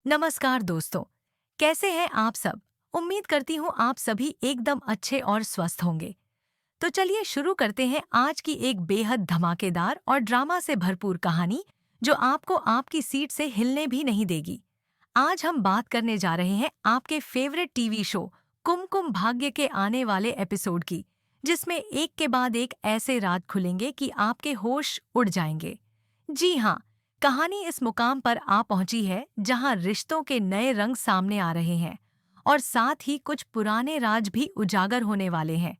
नमस्कार दोस्तों। कैसे हैं आप सब? उम्मीद करती हूँ आप सभी एकदम अच्छे और स्वस्थ होंगे। तो चलिए शुरू करते हैं आज की एक बेहद धमाकेदार और ड्रामा से भरपूर कहानी जो आपको आपकी सीट से हिलने भी नहीं देगी। आज हम बात करने जा रहे हैं आपके favourite TV show Kumkum Bhagya के आने वाले एपिसोड की, जिसमें एक के बाद एक ऐसे राज खुलेंगे कि आपके होश उड़ जाएंगे। जी हाँ, कहानी इस मुकाम पर आ पहुंची है जहां रिश्तों के नए रंग सामने आ रहे हैं और साथ ही कुछ पुराने राज भी उजागर होने वाले हैं।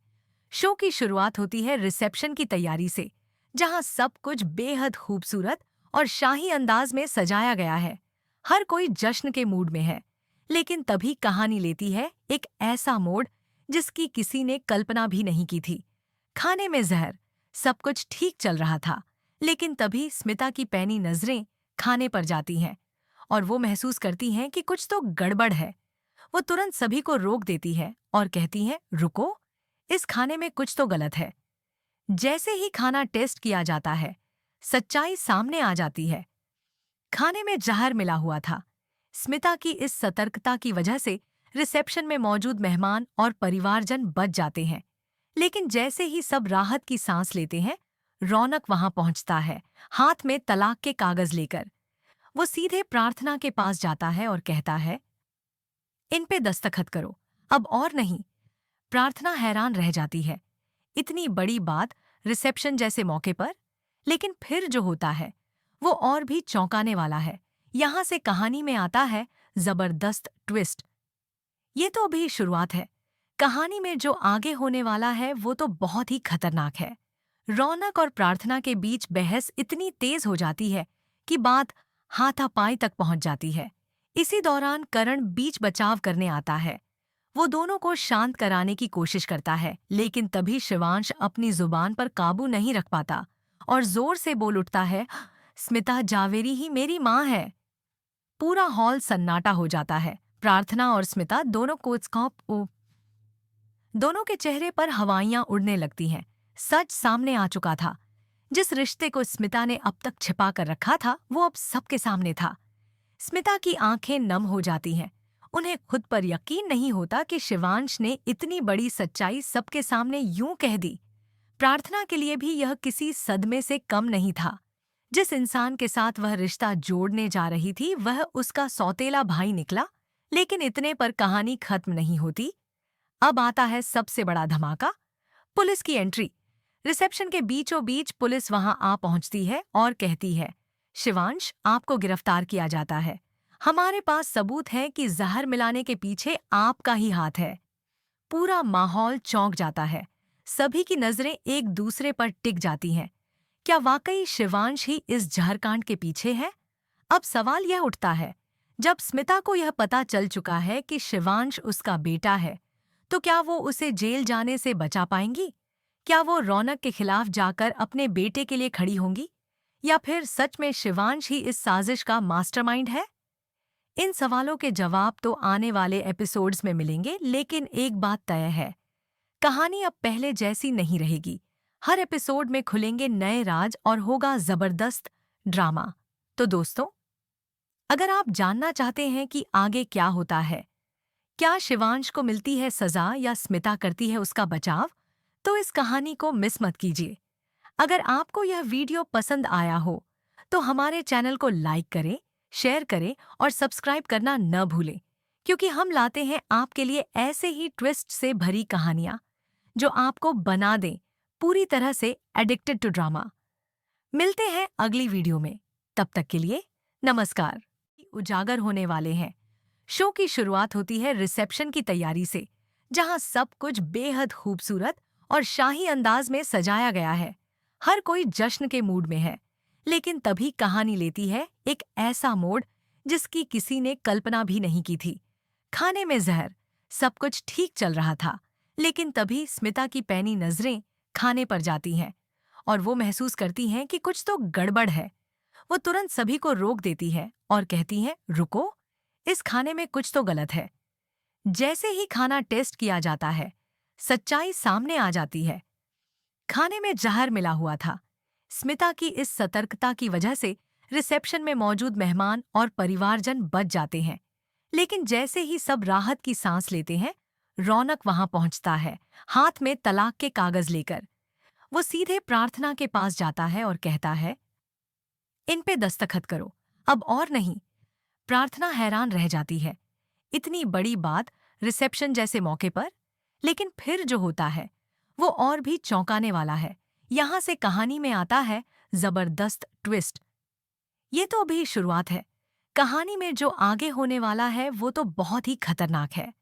शो की शुरुआत होती है रिसेप्शन की तैयारी से, जहां सब कुछ बेहद खूबसूरत और शाही अंदाज में सजाया गया है। हर कोई जश्न के मूड में है। लेकिन तभी कहानी लेती है एक ऐसा मोड़ जिसकी किसी ने कल्पना भी नहीं की थी। खाने में जहर। सब कुछ ठीक चल रहा था, लेकिन तभी स्मिता की पैनी नजरें खाने पर जाती हैं और वो महसूस करती हैं कि कुछ तो गड़बड़ है। वो तुरंत सभी को रोक देती है और कहती है, रुको, इस खाने में कुछ तो गलत है। जैसे ही खाना टेस्ट किया जाता है, सच्चाई सामने आ जाती है। खाने में जहर मिला हुआ था। स्मिता की इस सतर्कता की वजह से रिसेप्शन में मौजूद मेहमान और परिवारजन बच जाते हैं। लेकिन जैसे ही सब राहत की सांस लेते हैं, रौनक वहां पहुंचता है, हाथ में तलाक के कागज लेकर। वो सीधे प्रार्थना के पास जाता है और कहता है, इन पे दस्तखत करो, अब और नहीं। प्रार्थना हैरान रह जाती है, इतनी बड़ी बात रिसेप्शन जैसे मौके पर। लेकिन फिर जो होता है वो और भी चौंकाने वाला है। यहां से कहानी में आता है जबरदस्त ट्विस्ट। ये तो अभी शुरुआत है। कहानी में जो आगे होने वाला है वो तो बहुत ही खतरनाक है। रौनक और प्रार्थना के बीच बहस इतनी तेज हो जाती है कि बात हाथापाई तक पहुंच जाती है। इसी दौरान करण बीच बचाव करने आता है। वो दोनों को शांत कराने की कोशिश करता है, लेकिन तभी शिवांश अपनी जुबान पर काबू नहीं रख पाता और जोर से बोल उठता है, स्मिता जावेरी ही मेरी माँ है। पूरा हॉल सन्नाटा हो जाता है। प्रार्थना और स्मिता दोनों के चेहरे पर हवाइयां उड़ने लगती हैं। सच सामने आ चुका था। जिस रिश्ते को स्मिता ने अब तक छिपा कर रखा था वो अब सबके सामने था। स्मिता की आंखें नम हो जाती हैं। उन्हें खुद पर यकीन नहीं होता कि शिवांश ने इतनी बड़ी सच्चाई सबके सामने यूं कह दी। प्रार्थना के लिए भी यह किसी सदमे से कम नहीं था। जिस इंसान के साथ वह रिश्ता जोड़ने जा रही थी वह उसका सौतेला भाई निकला। लेकिन इतने पर कहानी खत्म नहीं होती। अब आता है सबसे बड़ा धमाका, पुलिस की एंट्री। रिसेप्शन के बीचों बीच पुलिस वहां आ पहुंचती है और कहती है, शिवांश, आपको गिरफ्तार किया जाता है। हमारे पास सबूत है कि जहर मिलाने के पीछे आपका ही हाथ है। पूरा माहौल चौंक जाता है। सभी की नजरें एक दूसरे पर टिक जाती हैं। क्या वाकई शिवांश ही इस जहरकांड के पीछे है? अब सवाल यह उठता है, जब स्मिता को यह पता चल चुका है कि शिवांश उसका बेटा है, तो क्या वो उसे जेल जाने से बचा पाएंगी? क्या वो रौनक के खिलाफ जाकर अपने बेटे के लिए खड़ी होंगी? या फिर सच में शिवांश ही इस साजिश का मास्टरमाइंड है? इन सवालों के जवाब तो आने वाले एपिसोड्स में मिलेंगे, लेकिन एक बात तय है, कहानी अब पहले जैसी नहीं रहेगी। हर एपिसोड में खुलेंगे नए राज और होगा जबरदस्त ड्रामा। तो दोस्तों, अगर आप जानना चाहते हैं कि आगे क्या होता है, क्या शिवांश को मिलती है सजा या स्मिता करती है उसका बचाव, तो इस कहानी को मिस मत कीजिए। अगर आपको यह वीडियो पसंद आया हो तो हमारे चैनल को लाइक करें, शेयर करें और सब्सक्राइब करना न भूलें, क्योंकि हम लाते हैं आपके लिए ऐसे ही ट्विस्ट से भरी कहानियां जो आपको बना दें पूरी तरह से एडिक्टेड टू ड्रामा। मिलते हैं अगली वीडियो में। तब तक के लिए नमस्कार। उजागर होने वाले हैं। शो की शुरुआत होती है रिसेप्शन की तैयारी से, जहां सब कुछ बेहद खूबसूरत और शाही अंदाज में सजाया गया है। हर कोई जश्न के मूड में है। लेकिन तभी कहानी लेती है एक ऐसा मोड़ जिसकी किसी ने कल्पना भी नहीं की थी। खाने में जहर। सब कुछ ठीक चल रहा था, लेकिन तभी स्मिता की पैनी नजरें खाने पर जाती हैं और वो महसूस करती हैं कि कुछ तो गड़बड़ है। वो तुरंत सभी को रोक देती है और कहती है, रुको, इस खाने में कुछ तो गलत है। जैसे ही खाना टेस्ट किया जाता है, सच्चाई सामने आ जाती है। खाने में जहर मिला हुआ था। स्मिता की इस सतर्कता की वजह से रिसेप्शन में मौजूद मेहमान और परिवारजन बच जाते हैं। लेकिन जैसे ही सब राहत की सांस लेते हैं, रौनक वहां पहुंचता है, हाथ में तलाक के कागज लेकर। वो सीधे प्रार्थना के पास जाता है और कहता है, इन पे दस्तखत करो, अब और नहीं। प्रार्थना हैरान रह जाती है, इतनी बड़ी बात रिसेप्शन जैसे मौके पर। लेकिन फिर जो होता है वो और भी चौंकाने वाला है। यहां से कहानी में आता है जबरदस्त ट्विस्ट। ये तो अभी शुरुआत है। कहानी में जो आगे होने वाला है वो तो बहुत ही खतरनाक है।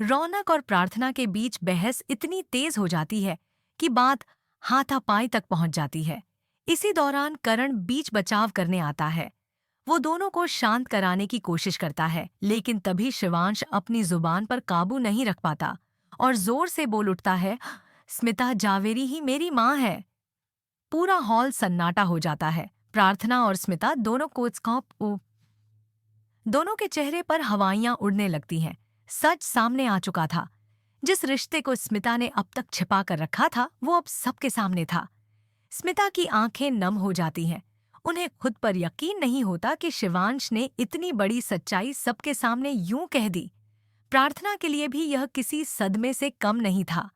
रौनक और प्रार्थना के बीच बहस इतनी तेज हो जाती है कि बात हाथापाई तक पहुंच जाती है। इसी दौरान करण बीच बचाव करने आता है। वो दोनों को शांत कराने की कोशिश करता है, लेकिन तभी शिवांश अपनी जुबान पर काबू नहीं रख पाता और जोर से बोल उठता है, स्मिता जावेरी ही मेरी माँ है। पूरा हॉल सन्नाटा हो जाता है। प्रार्थना और स्मिता दोनों के चेहरे पर हवाइयां उड़ने लगती हैं। सच सामने आ चुका था। जिस रिश्ते को स्मिता ने अब तक छिपा कर रखा था वो अब सबके सामने था। स्मिता की आंखें नम हो जाती हैं। उन्हें खुद पर यकीन नहीं होता कि शिवांश ने इतनी बड़ी सच्चाई सबके सामने यूं कह दी। प्रार्थना के लिए भी यह किसी सदमे से कम नहीं था।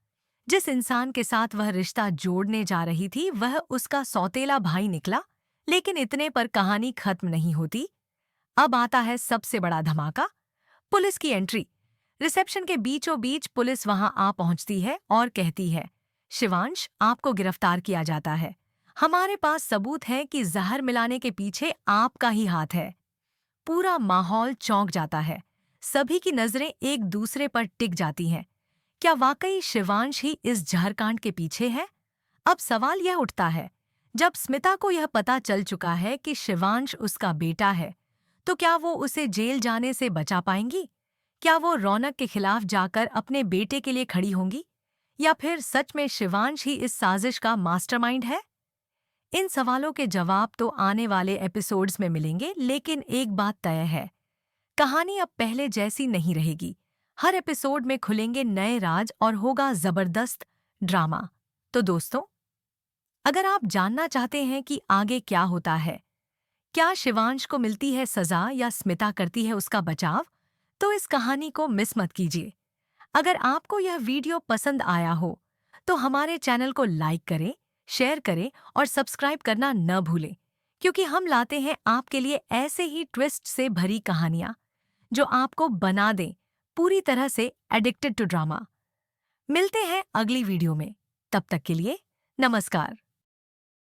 जिस इंसान के साथ वह रिश्ता जोड़ने जा रही थी वह उसका सौतेला भाई निकला। लेकिन इतने पर कहानी खत्म नहीं होती। अब आता है सबसे बड़ा धमाका, पुलिस की एंट्री। रिसेप्शन के बीचों बीच पुलिस वहां आ पहुंचती है और कहती है, शिवांश आपको गिरफ्तार किया जाता है। हमारे पास सबूत है कि जहर मिलाने के पीछे आपका ही हाथ है। पूरा माहौल चौंक जाता है। सभी की नजरें एक दूसरे पर टिक जाती हैं। क्या वाकई शिवांश ही इस जहरकांड के पीछे है? अब सवाल यह उठता है, जब स्मिता को यह पता चल चुका है कि शिवांश उसका बेटा है, तो क्या वो उसे जेल जाने से बचा पाएंगी? क्या वो रौनक के खिलाफ जाकर अपने बेटे के लिए खड़ी होंगी? या फिर सच में शिवांश ही इस साजिश का मास्टरमाइंड है? इन सवालों के जवाब तो आने वाले एपिसोड्स में मिलेंगे, लेकिन एक बात तय है, कहानी अब पहले जैसी नहीं रहेगी। हर एपिसोड में खुलेंगे नए राज और होगा जबरदस्त ड्रामा। तो दोस्तों, अगर आप जानना चाहते हैं कि आगे क्या होता है, क्या शिवांश को मिलती है सजा या स्मिता करती है उसका बचाव, तो इस कहानी को मिस मत कीजिए। अगर आपको यह वीडियो पसंद आया हो तो हमारे चैनल को लाइक करें, शेयर करें और सब्सक्राइब करना न भूलें, क्योंकि हम लाते हैं आपके लिए ऐसे ही ट्विस्ट से भरी कहानियां जो आपको बना दें पूरी तरह से एडिक्टेड टू ड्रामा। मिलते हैं अगली वीडियो में। तब तक के लिए नमस्कार।